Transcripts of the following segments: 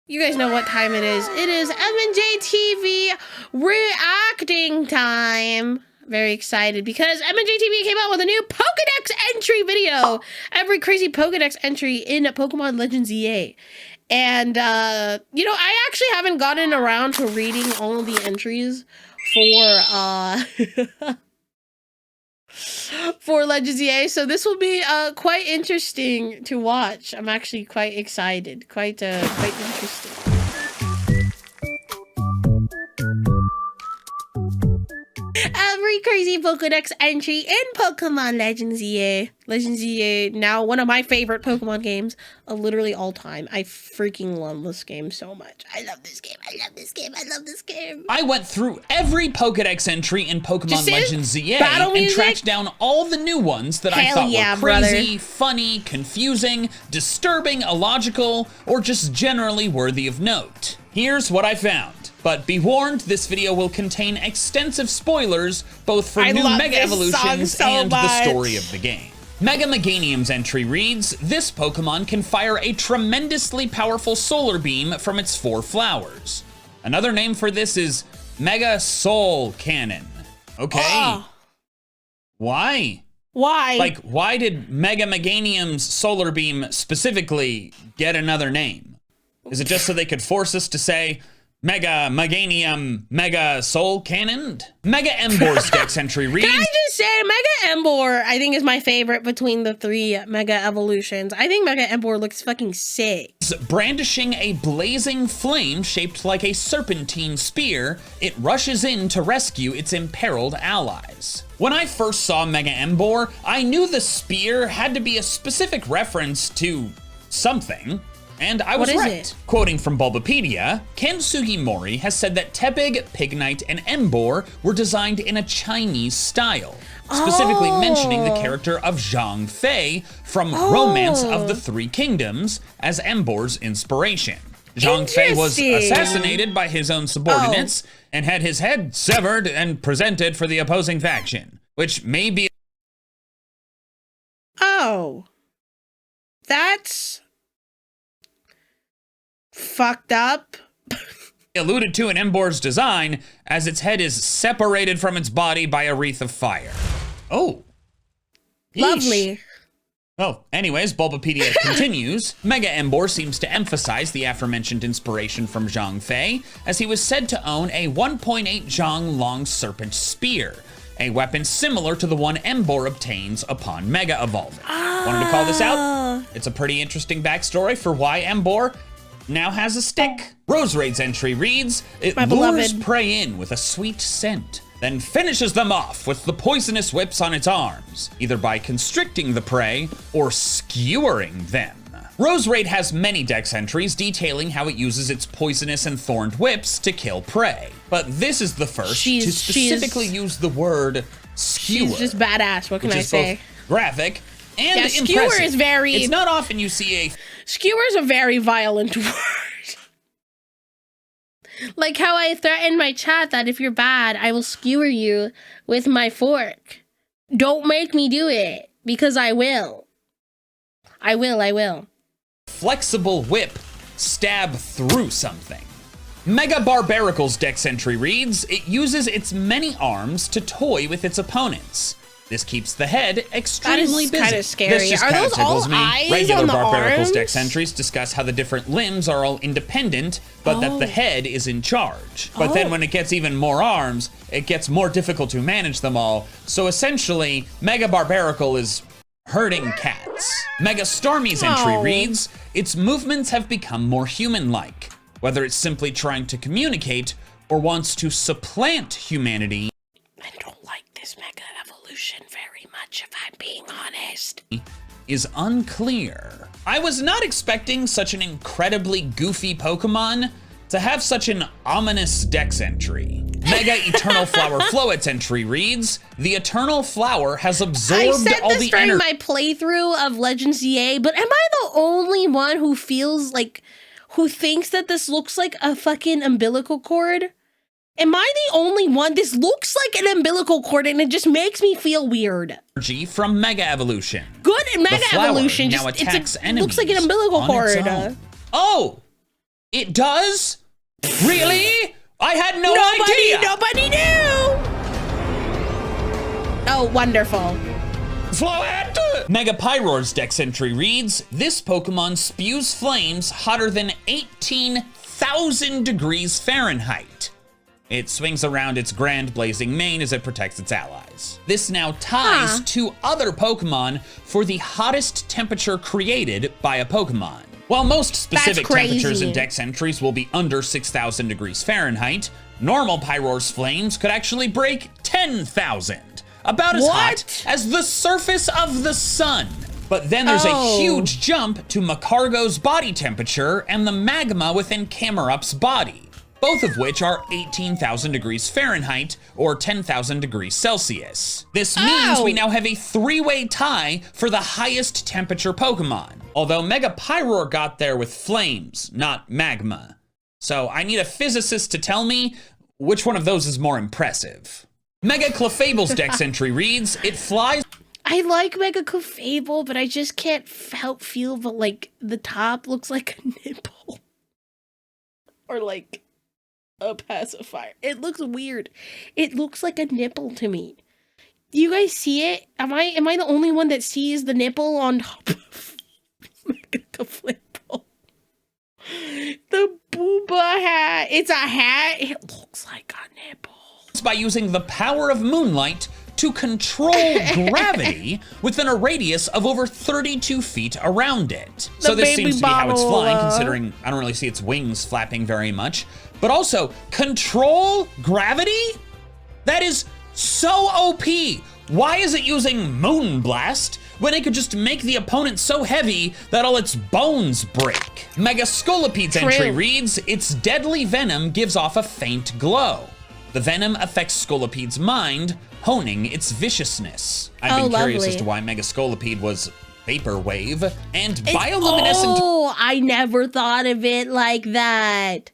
You guys know what time it is. It is M&J TV reacting time. Very excited because M&J TV came out with a new Pokedex entry video. Every crazy Pokedex entry in Pokemon Legends EA. And, you know, I actually haven't gotten around to reading all of the entries for, for Legends EA, so this will be quite interesting to watch. I'm actually quite excited, quite interesting. Every crazy Pokedex entry in Pokemon Legends EA. Legends EA, now one of my favorite Pokemon games of literally all time. I freaking love this game so much. I love this game. I love this game. I love this game. I went through every Pokedex entry in Pokemon Legends EA and tracked down all the new ones that I thought were crazy, funny, confusing, disturbing, illogical, or just generally worthy of note. Here's what I found. But be warned, this video will contain extensive spoilers, both for new Mega Evolutions and the story of the game. Mega Meganium's entry reads, this Pokemon can fire a tremendously powerful solar beam from its 4 flowers. Another name for this is Mega Soul Cannon. Okay. Why? Why? Like, why did Mega Meganium's solar beam specifically get another name? Is it just so they could force us to say, Mega Meganium Mega Soul Cannon? Mega Embor's Dex entry reads, can I just say, Mega Embor, I think, is my favorite between the 3 Mega Evolutions. I think Mega Embor looks fucking sick. Brandishing a blazing flame shaped like a serpentine spear, it rushes in to rescue its imperiled allies. When I first saw Mega Embor, I knew the spear had to be a specific reference to something. And I was right. Quoting from Bulbapedia, Ken Sugimori has said that Tepig, Pignite, and Embor were designed in a Chinese style, specifically mentioning the character of Zhang Fei from Romance of the Three Kingdoms as Embor's inspiration. Zhang Fei was assassinated by his own subordinates and had his head severed and presented for the opposing faction, which may be... Oh. That's... fucked up. alluded to in Embor's design, as its head is separated from its body by a wreath of fire. Oh. Lovely. Well, anyways, Bulbapedia continues. Mega Embor seems to emphasize the aforementioned inspiration from Zhang Fei, as he was said to own a 1.8 Zhang long serpent spear, a weapon similar to the one Embor obtains upon Mega Evolving. Wanted to call this out? It's a pretty interesting backstory for why Embor now has a stick. Roserade's entry reads, it lures prey in with a sweet scent, then finishes them off with the poisonous whips on its arms, either by constricting the prey or skewering them. Roserade has many dex entries detailing how it uses its poisonous and thorned whips to kill prey, but this is the first to specifically use the word skewer. She's just badass, what can I say? Both graphic and impressive. Skewer is very... It's not often you see a... Skewer is a very violent word. Like how I threatened my chat that if you're bad, I will skewer you with my fork. Don't make me do it, because I will. I will. Flexible whip, stab through something. Mega Barbarical's dex entry reads, it uses its many arms to toy with its opponents. This keeps the head extremely busy. That is kind of scary. This just Are those all me. eyes Regular on the Barbarical's arms? dex entries discuss how the different limbs are all independent, but that the head is in charge. But then when it gets even more arms, it gets more difficult to manage them all. So essentially, Mega Barbarical is herding cats. Mega Starmie's entry reads, its movements have become more human-like, whether it's simply trying to communicate or wants to supplant humanity. I don't like this Mega Evolution very much, if I'm being honest. Is unclear. I was not expecting such an incredibly goofy Pokemon to have such an ominous dex entry. Mega Eternal Flower Floet's entry reads, the Eternal Flower has absorbed all the energy. I said this during my playthrough of Legends EA, but am I the only one who feels like, who thinks that this looks like a fucking umbilical cord? Am I the only one? This looks like an umbilical cord and it just makes me feel weird. Energy from Mega Evolution. Good Mega Evolution, now just attacks it looks like an umbilical cord. Oh! It does? Really? I had no idea! Nobody knew! Oh, wonderful. Floet! Mega Pyroar's Dex entry reads, this Pokemon spews flames hotter than 18,000 degrees Fahrenheit. It swings around its grand blazing mane as it protects its allies. This now ties two other Pokemon for the hottest temperature created by a Pokemon. While most specific temperatures in Dex entries will be under 6,000 degrees Fahrenheit, normal Pyroar's flames could actually break 10,000. About as hot as the surface of the sun. But then there's a huge jump to Macargo's body temperature and the magma within Camerup's body, both of which are 18,000 degrees Fahrenheit or 10,000 degrees Celsius. This means we now have a three-way tie for the highest temperature Pokemon, although Mega Pyroar got there with flames, not magma. So I need a physicist to tell me which one of those is more impressive. Mega Clefable's Dex entry reads, it flies. I like Mega Clefable, but I just can't help feel that, like, the top looks like a nipple. Or, like, a pacifier. It looks weird. It looks like a nipple to me. Do you guys see it? Am I the only one that sees the nipple on top of Mega Clefable? The booba hat. It's a hat. It looks like a nipple. By using the power of moonlight to control gravity within a radius of over 32 feet around it. So this seems to be how it's flying, considering I don't really see its wings flapping very much. But also, control gravity? That is so OP. Why is it using Moonblast when it could just make the opponent so heavy that all its bones break? Mega Scolopede's entry reads, its deadly venom gives off a faint glow. The venom affects Scolopede's mind, honing its viciousness. I've been curious as to why Mega Scolopede was Vaporwave and bioluminescent. Oh, I never thought of it like that.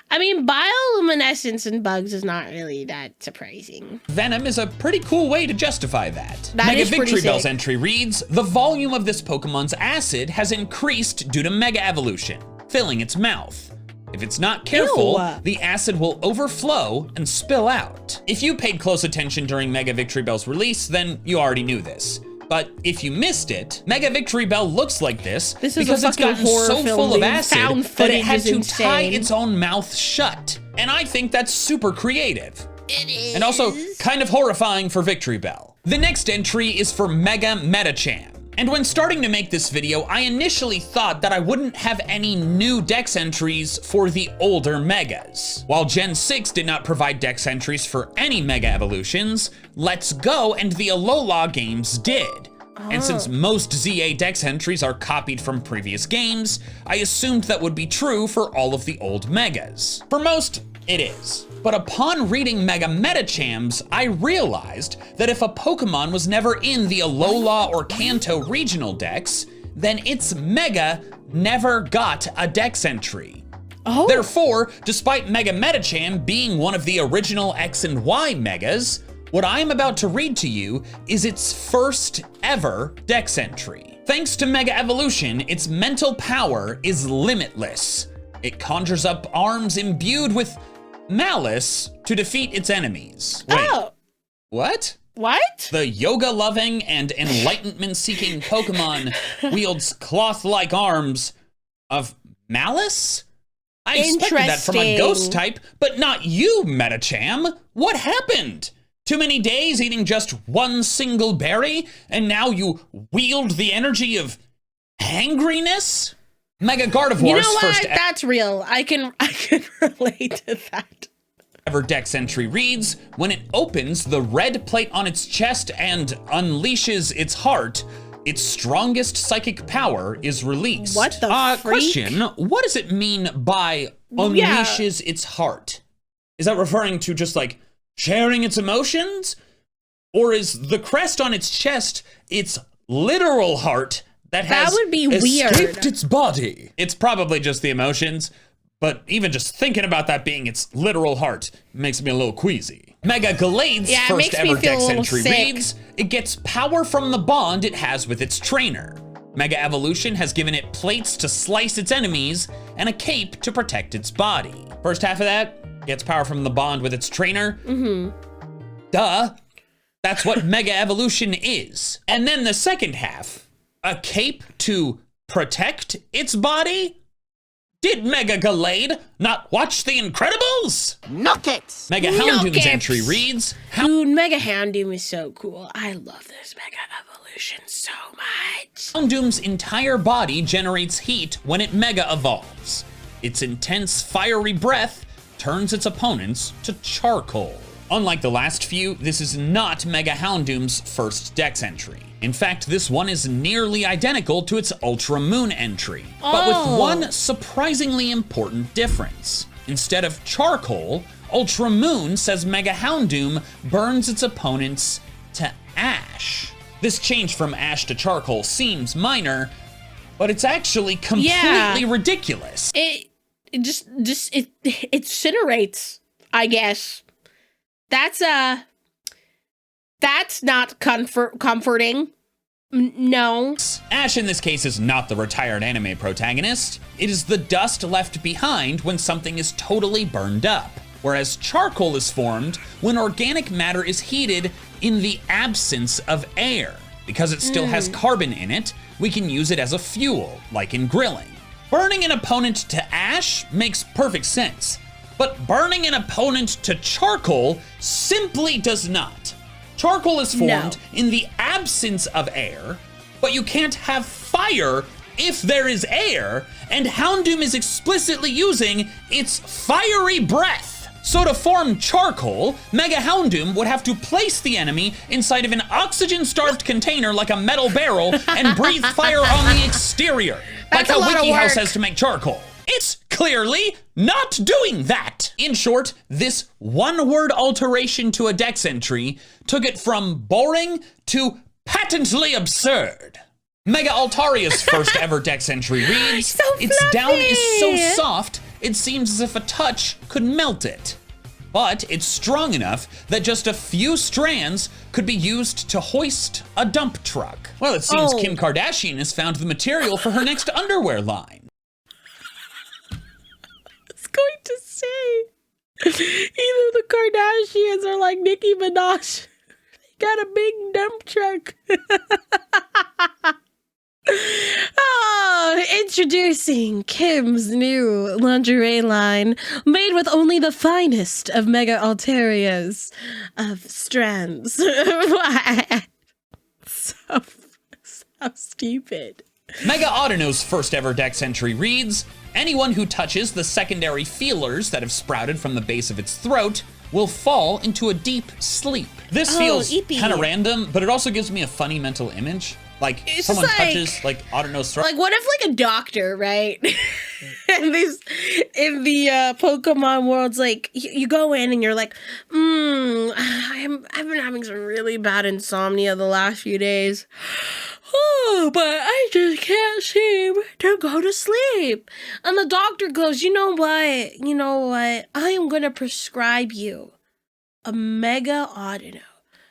I mean, bioluminescence in bugs is not really that surprising. Venom is a pretty cool way to justify that. That Mega is pretty Victorybell's sick. entry reads, the volume of this Pokemon's acid has increased due to Mega Evolution, filling its mouth. If it's not careful, the acid will overflow and spill out. If you paid close attention during Mega Victorybell's release, then you already knew this. But if you missed it, Mega Victorybell looks like this because it's gotten so full of acid that it had to tie its own mouth shut. And I think that's super creative. It is. And also kind of horrifying for Victorybell. The next entry is for Mega Medicham. And when starting to make this video, I initially thought that I wouldn't have any new Dex entries for the older Megas. While Gen 6 did not provide Dex entries for any Mega evolutions, Let's Go and the Alola games did. And since most ZA Dex entries are copied from previous games, I assumed that would be true for all of the old Megas. For most, it is. But upon reading Mega Medichams, I realized that if a Pokemon was never in the Alola or Kanto regional Dex, then its Mega never got a Dex entry. Therefore, despite Mega Medicham being one of the original X and Y Megas, what I'm about to read to you is its first ever Dex entry. Thanks to Mega Evolution, its mental power is limitless. It conjures up arms imbued with malice to defeat its enemies. Wait, what? What? The yoga-loving and enlightenment-seeking Pokemon wields cloth-like arms of malice? I expected that from a ghost type, but not you, Medicham. What happened? Too many days eating just one single berry, and now you wield the energy of hangriness? Mega Gardevoir's you know what? first That's real. I can relate to that. Ever Dex entry reads, when it opens the red plate on its chest and unleashes its heart, its strongest psychic power is released. What the freak? Question, what does it mean by unleashes its heart? Is that referring to just like sharing its emotions? Or is the crest on its chest its literal heart that has would be escaped weird. its body? It's probably just the emotions, but even just thinking about that being its literal heart makes me a little queasy. Mega Gallade's first ever Dex entry reads, it gets power from the bond it has with its trainer. Mega Evolution has given it plates to slice its enemies and a cape to protect its body. First half of that gets power from the bond with its trainer. Duh. That's what Mega Evolution is. And then the second half, a cape to protect its body? Did Mega Gallade not watch The Incredibles? Knock it! Mega Houndoom's entry reads, Dude, Mega Houndoom is so cool. I love this Mega Evolution so much. Houndoom's entire body generates heat when it Mega Evolves. Its intense, fiery breath turns its opponents to charcoal. Unlike the last few, this is not Mega Houndoom's first Dex entry. In fact, this one is nearly identical to its Ultra Moon entry, but with one surprisingly important difference. Instead of charcoal, Ultra Moon says Mega Houndoom burns its opponents to ash. This change from ash to charcoal seems minor, but it's actually completely ridiculous. It incinerates, I guess. That's not comforting. No. Ash in this case is not the retired anime protagonist. It is the dust left behind when something is totally burned up. Whereas charcoal is formed when organic matter is heated in the absence of air. Because it still has carbon in it, we can use it as a fuel, like in grilling. Burning an opponent to ash makes perfect sense. But burning an opponent to charcoal simply does not. Charcoal is formed in the absence of air, but you can't have fire if there is air, and Houndoom is explicitly using its fiery breath. So to form charcoal, Mega Houndoom would have to place the enemy inside of an oxygen-starved container like a metal barrel and breathe fire on the exterior, like how WikiHow says to make charcoal. It's clearly not doing that. In short, this one-word alteration to a Dex entry took it from boring to patently absurd. Mega Altaria's first ever Dex entry reads, so its down is so fluffy. soft, it seems as if a touch could melt it. But it's strong enough that just a few strands could be used to hoist a dump truck. Well, it seems Kim Kardashian has found the material for her next underwear line. Going to say either the Kardashians are like Nicki Minaj. They got a big dump truck. Introducing Kim's new lingerie line made with only the finest of Mega Altarias of strands. so stupid. Mega Audino's first ever Dex entry reads, anyone who touches the secondary feelers that have sprouted from the base of its throat will fall into a deep sleep. This feels kind of random, but it also gives me a funny mental image. Like, it's someone touches, like, Audino's throat. Like, what if, like, a doctor, right? in the Pokemon world's like, you go in and you're like, I've been having some really bad insomnia the last few days. Oh, but I just can't seem to go to sleep. And the doctor goes, you know what? I am going to prescribe you a Mega Audino.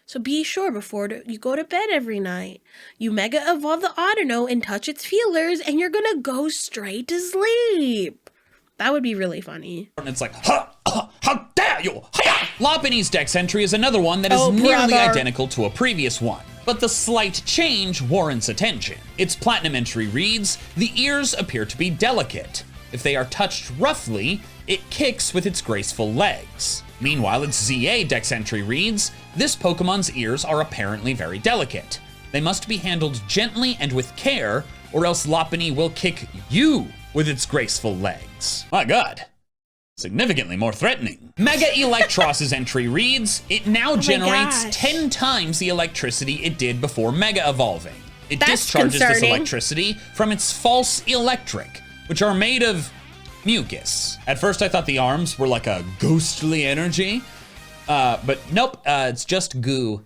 So be sure before you go to bed every night, you Mega Evolve the Audino and touch its feelers, and you're going to go straight to sleep. That would be really funny. And it's like, how dare you? Lopunny's Dex entry is another one that is nearly identical to a previous one. But the slight change warrants attention. Its platinum entry reads, the ears appear to be delicate. If they are touched roughly, it kicks with its graceful legs. Meanwhile, its ZA Dex entry reads, this Pokemon's ears are apparently very delicate. They must be handled gently and with care, or else Lopunny will kick you with its graceful legs. My God. Significantly more threatening. Mega Electros's entry reads, it now generates 10 times the electricity it did before Mega Evolving. It discharges this electricity from its false electric, which are made of mucus. At first I thought the arms were like a ghostly energy, but nope, it's just goo.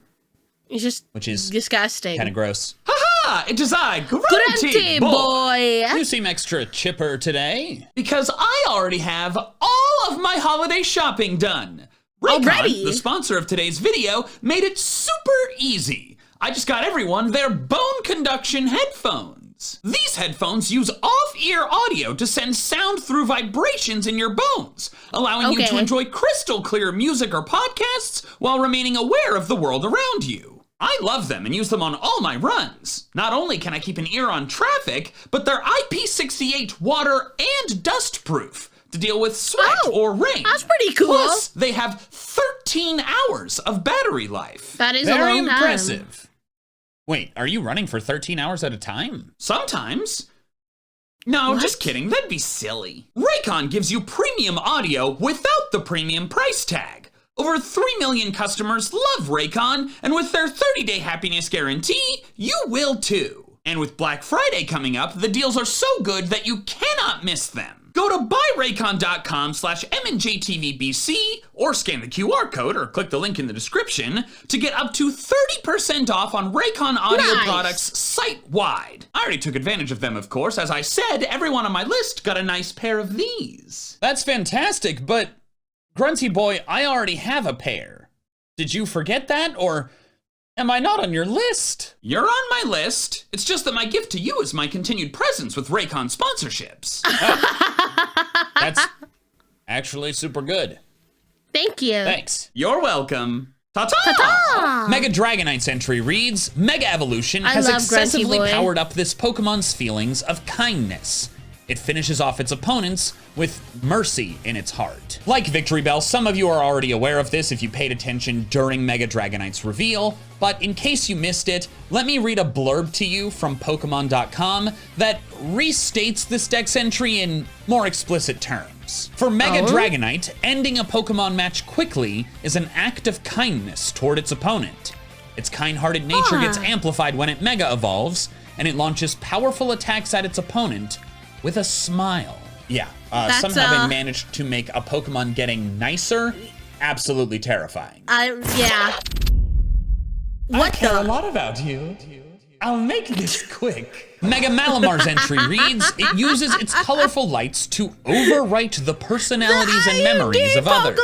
It's just which is disgusting. Kind of gross. Ha! It is I, Grunty boy. You seem extra chipper today. Because I already have all of my holiday shopping done. Raycon, the sponsor of today's video, made it super easy. I just got everyone their bone conduction headphones. headphones. These headphones use off-ear audio to send sound through vibrations in your bones, allowing you to enjoy crystal clear music or podcasts while remaining aware of the world around you. I love them and use them on all my runs. Not only can I keep an ear on traffic, but they're IP68 water and dust proof to deal with sweat or rain. That's pretty cool. Plus, they have 13 hours of battery life. That is a long time. Very impressive. Wait, are you running for 13 hours at a time? Sometimes. No, just kidding. That'd be silly. Raycon gives you premium audio without the premium price tag. Over 3 million customers love Raycon, and with their 30-day happiness guarantee, you will too. And with Black Friday coming up, the deals are so good that you cannot miss them. Go to buyraycon.com/MNJTVBC or scan the QR code or click the link in the description to get up to 30% off on Raycon audio products site-wide. I already took advantage of them, of course. As I said, everyone on my list got a nice pair of these. That's fantastic, but Grunty Boy, I already have a pair. Did you forget that, or am I not on your list? You're on my list. It's just that my gift to you is my continued presence with Raycon sponsorships. That's actually super good. Thank you. Thanks. You're welcome. Ta-ta! Mega Dragonite's entry reads, Mega Evolution has excessively powered up this Pokemon's feelings of kindness. It finishes off its opponents with mercy in its heart. Like Victory Bell, some of you are already aware of this if you paid attention during Mega Dragonite's reveal, but in case you missed it, let me read a blurb to you from Pokemon.com that restates this dex entry in more explicit terms. For Mega Dragonite, ending a Pokemon match quickly is an act of kindness toward its opponent. Its kind-hearted nature gets amplified when it Mega evolves, and it launches powerful attacks at its opponent with a smile. Yeah, somehow they managed to make a Pokemon getting nicer absolutely terrifying. Yeah. I care a lot about you. I'll make this quick. Mega Malamar's entry reads, it uses its colorful lights to overwrite the personalities and memories of others.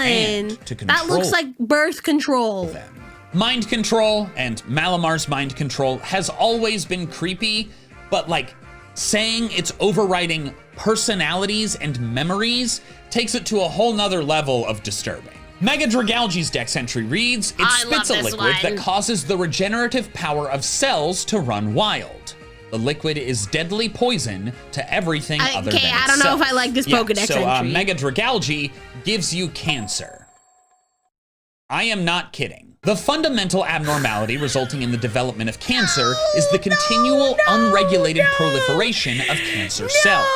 And to control that looks like birth control. Them. Mind control and Malamar's mind control has always been creepy, but like, saying it's overriding personalities and memories takes it to a whole nother level of disturbing. Mega Dragalge's dex entry reads, it spits a liquid that causes the regenerative power of cells to run wild. The liquid is deadly poison to everything other than itself. I don't know if I like this Pokedex entry. Mega Dragalge gives you cancer. I am not kidding. The fundamental abnormality resulting in the development of cancer is the continual unregulated proliferation of cancer cells.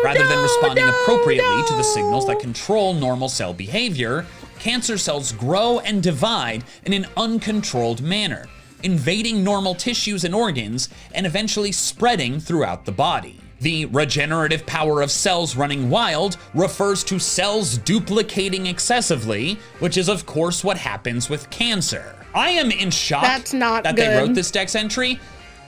Rather than responding appropriately to the signals that control normal cell behavior, cancer cells grow and divide in an uncontrolled manner, invading normal tissues and organs and eventually spreading throughout the body. The regenerative power of cells running wild refers to cells duplicating excessively, which is of course what happens with cancer. I am in shock that they wrote this dex entry,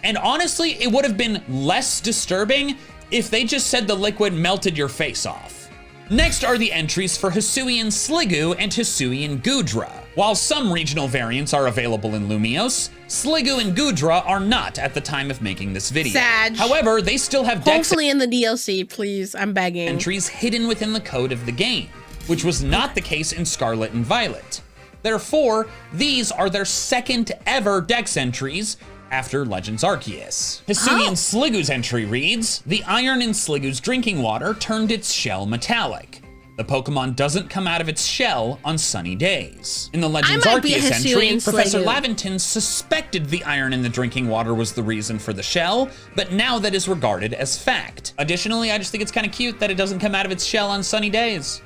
and honestly, it would have been less disturbing if they just said the liquid melted your face off. Next are the entries for Hisuian Sliggoo and Hisuian Goodra. While some regional variants are available in Lumiose, Sliggoo and Goodra are not at the time of making this video. Sad. However, they still have dex hopefully in the DLC, please, I'm begging. Entries hidden within the code of the game, which was not the case in Scarlet and Violet. Therefore, these are their second ever dex entries after Legends Arceus. Hisuian Sliggoo's entry reads, the iron in Sliggoo's drinking water turned its shell metallic. The Pokemon doesn't come out of its shell on sunny days. In the Legends Arceus entry, Professor Laventon suspected the iron in the drinking water was the reason for the shell, but now that is regarded as fact. Additionally, I just think it's kind of cute that it doesn't come out of its shell on sunny days.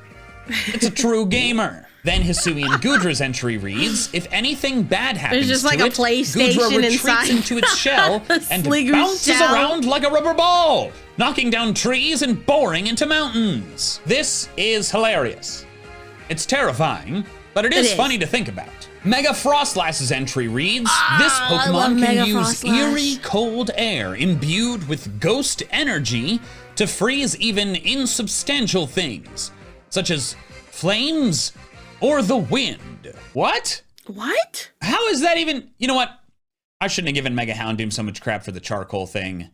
It's a true gamer. Then Hisuian Goodra's entry reads, if anything bad happens just like to a it, PlayStation Goodra retreats into its shell and bounces around like a rubber ball, knocking down trees and boring into mountains. This is hilarious. It's terrifying, but it is funny to think about. Mega Frostlass's entry reads, this Pokemon can use eerie cold air imbued with ghost energy to freeze even insubstantial things, such as flames or the wind. What? What? How is that even? You know what? I shouldn't have given Mega Houndoom so much crap for the charcoal thing.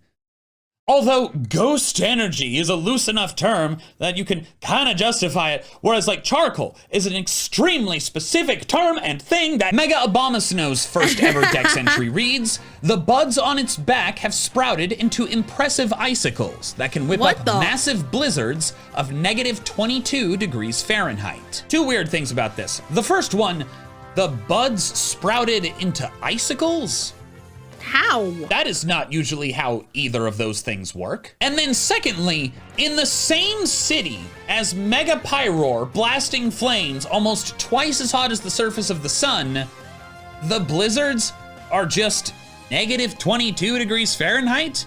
Although ghost energy is a loose enough term that you can kind of justify it, whereas like charcoal is an extremely specific term and thing that Mega Abomasnow's first ever Dex entry reads, the buds on its back have sprouted into impressive icicles that can whip up massive blizzards of negative 22 degrees Fahrenheit. Two weird things about this. The first one, the buds sprouted into icicles? How? That is not usually how either of those things work. And then secondly, in the same city as Mega Pyroar blasting flames almost twice as hot as the surface of the sun, the blizzards are just negative 22 degrees Fahrenheit?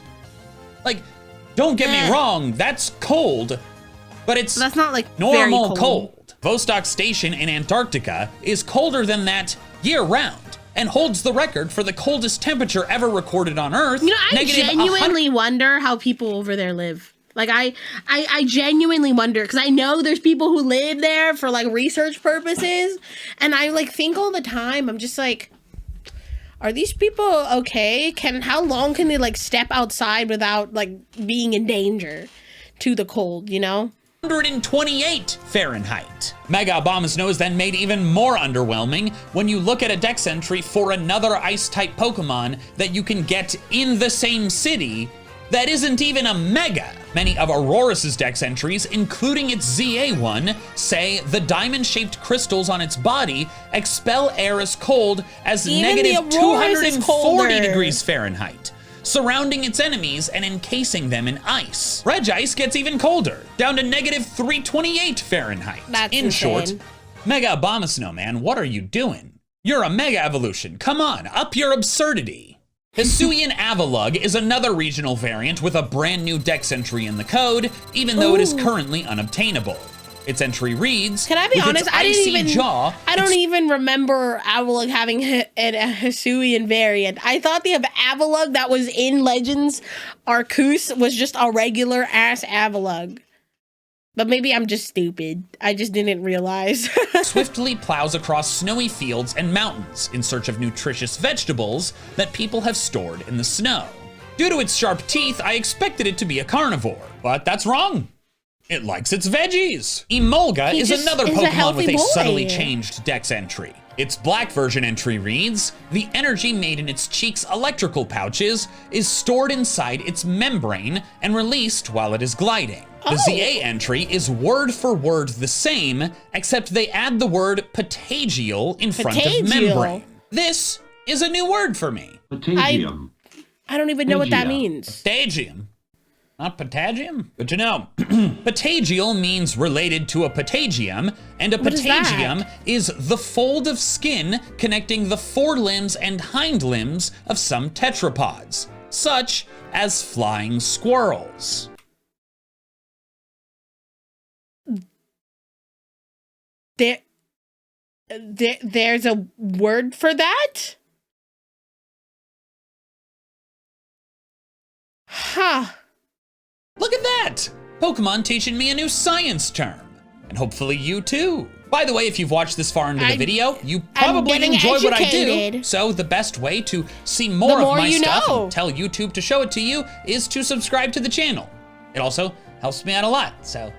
Like, don't get me wrong, that's cold, but that's not like normal very cold. Vostok Station in Antarctica is colder than that year round, and holds the record for the coldest temperature ever recorded on Earth. You know, I genuinely wonder how people over there live. Like, I genuinely wonder, because I know there's people who live there for, like, research purposes, and I, like, think all the time, I'm just like, are these people okay? How long can they, like, step outside without, like, being in danger to the cold, you know? 128 Fahrenheit. Mega Abomasnow is then made even more underwhelming when you look at a Dex entry for another Ice-type Pokemon that you can get in the same city that isn't even a Mega. Many of Aurorus's Dex entries, including its ZA one, say the diamond-shaped crystals on its body expel air as cold as negative 240 degrees Fahrenheit, surrounding its enemies and encasing them in ice. Regice gets even colder, down to negative 328 Fahrenheit. That's in insane. short, Mega Abomasnow, man, what are you doing? You're a Mega Evolution. Come on, up your absurdity. Hisuian Avalugg is another regional variant with a brand new Dex entry in the code, even though it is currently unobtainable. Its entry reads, can I be honest? I don't even remember Avalugg having a Hisuian variant. I thought the Avalugg that was in Legends Arceus was just a regular ass Avalugg. But maybe I'm just stupid. I just didn't realize. Swiftly plows across snowy fields and mountains in search of nutritious vegetables that people have stored in the snow. Due to its sharp teeth, I expected it to be a carnivore, but that's wrong. It likes its veggies. Emolga is another Pokemon with a subtly changed Dex entry. Its black version entry reads, the energy made in its cheeks' electrical pouches is stored inside its membrane and released while it is gliding. The ZA entry is word for word the same, except they add the word patagial in front of membrane. This is a new word for me. Patagium. I don't even know what that means. Patagium. Not patagium? Good to know. Patagial means related to a patagium, and a patagium is the fold of skin connecting the forelimbs and hind limbs of some tetrapods, such as flying squirrels. There's a word for that? Huh. Look at that! Pokemon teaching me a new science term. And hopefully you too. By the way, if you've watched this far into the video, you probably enjoy what I do. So the best way to see more of my stuff and tell YouTube to show it to you is to subscribe to the channel. It also helps me out a lot, so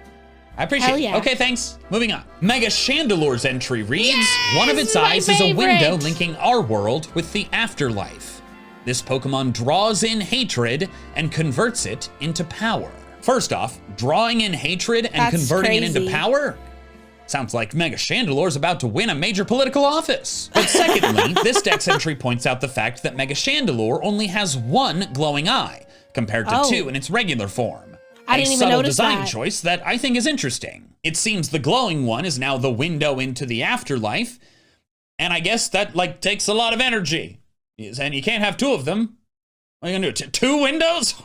I appreciate it. Okay, thanks. Moving on. Mega Chandelore's entry reads, one of its eyes is a window linking our world with the afterlife. This Pokemon draws in hatred and converts it into power. First off, drawing in hatred and converting it into power? Sounds like Mega Chandelore's about to win a major political office. But secondly, this Dex entry points out the fact that Mega Chandelore only has one glowing eye, compared to two in its regular form. I didn't even notice that. A subtle design choice that I think is interesting. It seems the glowing one is now the window into the afterlife, and I guess that, like, takes a lot of energy. And you can't have two of them. What are you gonna do, two windows?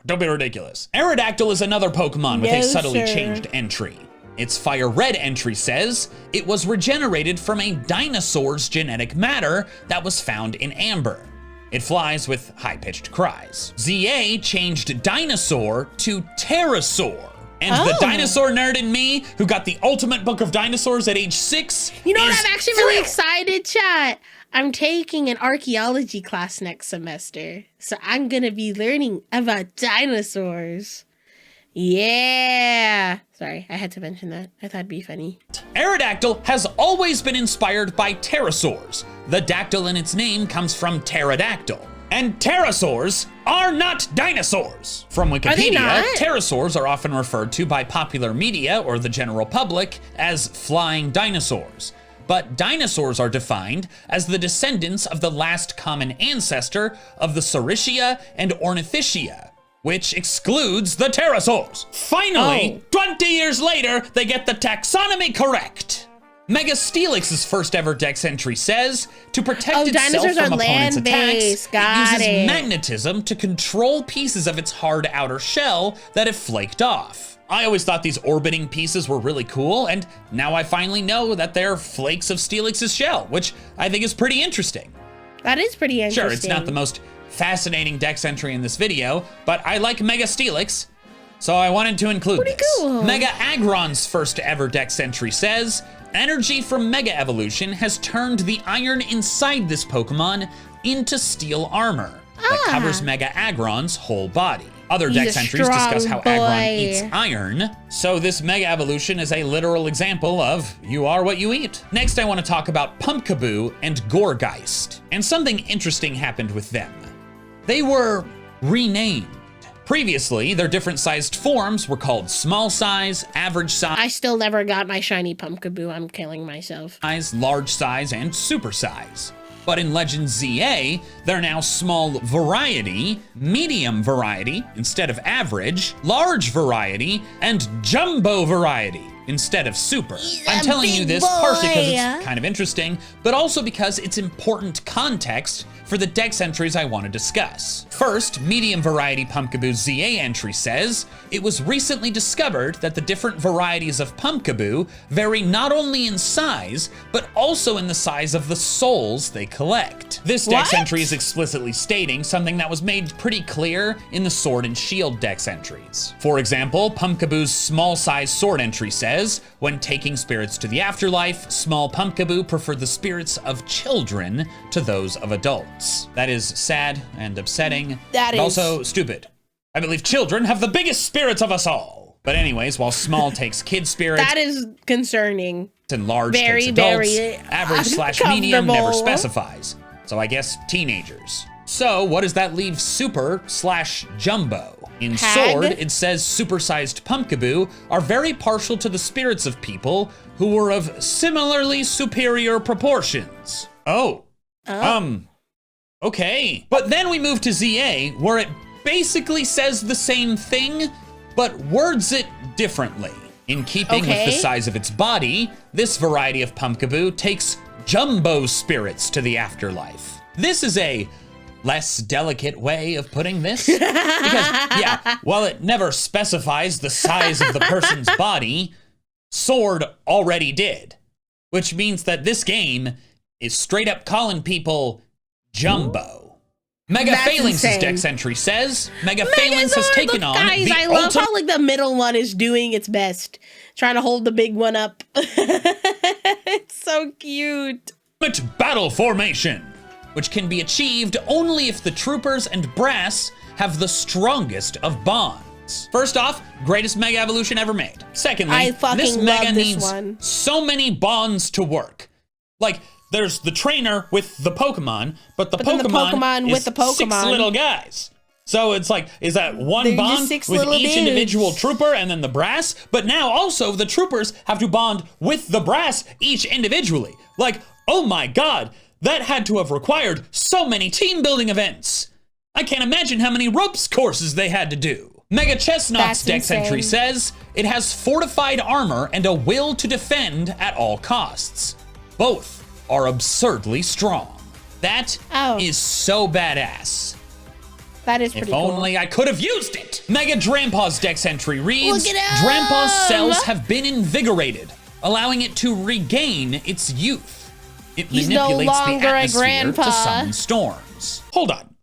Don't be ridiculous. Aerodactyl is another Pokemon with a subtly changed entry. Its Fire Red entry says, it was regenerated from a dinosaur's genetic matter that was found in amber. It flies with high-pitched cries. ZA changed dinosaur to pterosaur. And the dinosaur nerd in me, who got the ultimate book of dinosaurs at age 6, you know what, I'm actually really excited, chat. I'm taking an archaeology class next semester, so I'm gonna be learning about dinosaurs. Yeah. Sorry, I had to mention that. I thought it'd be funny. Aerodactyl has always been inspired by pterosaurs. The dactyl in its name comes from pterodactyl. And pterosaurs are not dinosaurs. From Wikipedia, pterosaurs are often referred to by popular media or the general public as flying dinosaurs. But dinosaurs are defined as the descendants of the last common ancestor of the Saurischia and Ornithischia, which excludes the pterosaurs. Finally, 20 years later, they get the taxonomy correct. Mega Steelix's first ever Dex entry says, to protect itself from opponents' attacks, it uses magnetism to control pieces of its hard outer shell that have flaked off. I always thought these orbiting pieces were really cool, and now I finally know that they're flakes of Steelix's shell, which I think is pretty interesting. That is pretty interesting. Sure, it's not the most fascinating Dex entry in this video, but I like Mega Steelix, so I wanted to include this. Cool. Mega Aggron's first ever Dex entry says, energy from Mega Evolution has turned the iron inside this Pokemon into steel armor that covers Mega Aggron's whole body. Other Dex entries discuss how Aggron eats iron, so this Mega Evolution is a literal example of you are what you eat. Next, I want to talk about Pumpkaboo and Gourgeist, and something interesting happened with them. They were renamed. Previously, their different sized forms were called small size, average size. I still never got my shiny Pumpkaboo. I'm killing myself. Large size, and super size. But in Legends ZA, they're now small variety, medium variety instead of average, large variety, and jumbo variety instead of super. I'm telling you this partially because it's kind of interesting, but also because it's important context for the Dex entries I want to discuss. First, medium variety Pumpkaboo ZA entry says, it was recently discovered that the different varieties of Pumpkaboo vary not only in size, but also in the size of the souls they collect. This Dex entry is explicitly stating something that was made pretty clear in the Sword and Shield Dex entries. For example, Pumpkaboo's small size sword entry says, when taking spirits to the afterlife, small Pumpkaboo prefer the spirits of children to those of adults. That is sad and upsetting, but also stupid. I believe children have the biggest spirits of us all. But anyways, while small takes kid spirits, that is concerning. And large takes adults, average/medium never specifies. So I guess teenagers. So what does that leave super/jumbo? In Sword, it says supersized Pumpkaboo are very partial to the spirits of people who were of similarly superior proportions. Okay. But then we move to ZA, where it basically says the same thing, but words it differently. In keeping with the size of its body, this variety of Pumpkaboo takes jumbo spirits to the afterlife. This is a less delicate way of putting this, because while it never specifies the size of the person's body, Sword already did, which means that this game is straight up calling people jumbo. Mega Phalanx's Dex entry says, Mega Phalanx has taken on the I love how like the middle one is doing its best, trying to hold the big one up. It's so cute. Battle formation, which can be achieved only if the troopers and brass have the strongest of bonds. First off, greatest Mega Evolution ever made. Secondly, this Mega needs so many bonds to work. Like, there's the trainer with the Pokemon, but the Pokemon with the Pokemon 6 little guys. So it's like, is that one bond with each individual trooper and then the brass? But now also the troopers have to bond with the brass each individually. Like, oh my god, that had to have required so many team building events. I can't imagine how many ropes courses they had to do. Mega Chestnut's Dex entry says, it has fortified armor and a will to defend at all costs. Both are absurdly strong. That is so badass. That is pretty cool. If only I could have used it. Mega Drampaw's Dex entry reads, Drampaw's cells have been invigorated, allowing it to regain its youth. It manipulates the atmosphere to summon storms. Hold on.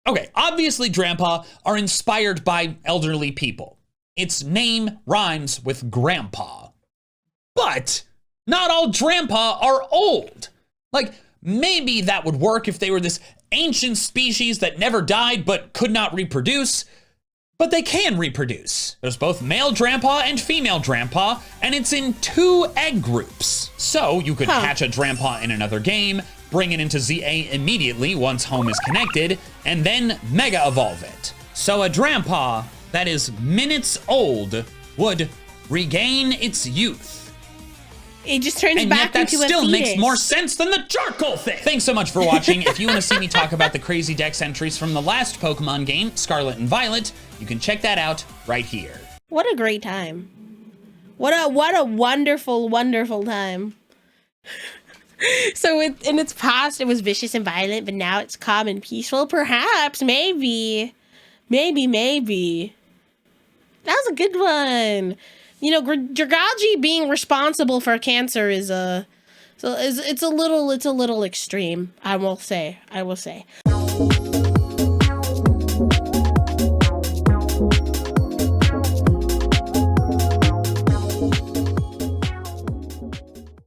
Okay, obviously Drampaw are inspired by elderly people. Its name rhymes with grandpa. But not all Drampaw are old. Like, maybe that would work if they were this ancient species that never died but could not reproduce. But they can reproduce. There's both male Drampa and female Drampa, and it's in 2 egg groups. So you could hatch a Drampa in another game, bring it into ZA immediately once home is connected, and then Mega Evolve it. So a Drampa that is minutes old would regain its youth. It just turns and back yet that into a still fetus. makes more sense than the charcoal thing. Thanks so much for watching. If you want to see me talk about the crazy Dex entries from the last Pokemon game, Scarlet and Violet, you can check that out right here. What a great time. What a wonderful, wonderful time. So in its past, it was vicious and violent, but now it's calm and peaceful. Perhaps, maybe. Maybe. That was a good one. You know, Dragalge being responsible for cancer is it's a little extreme, I will say.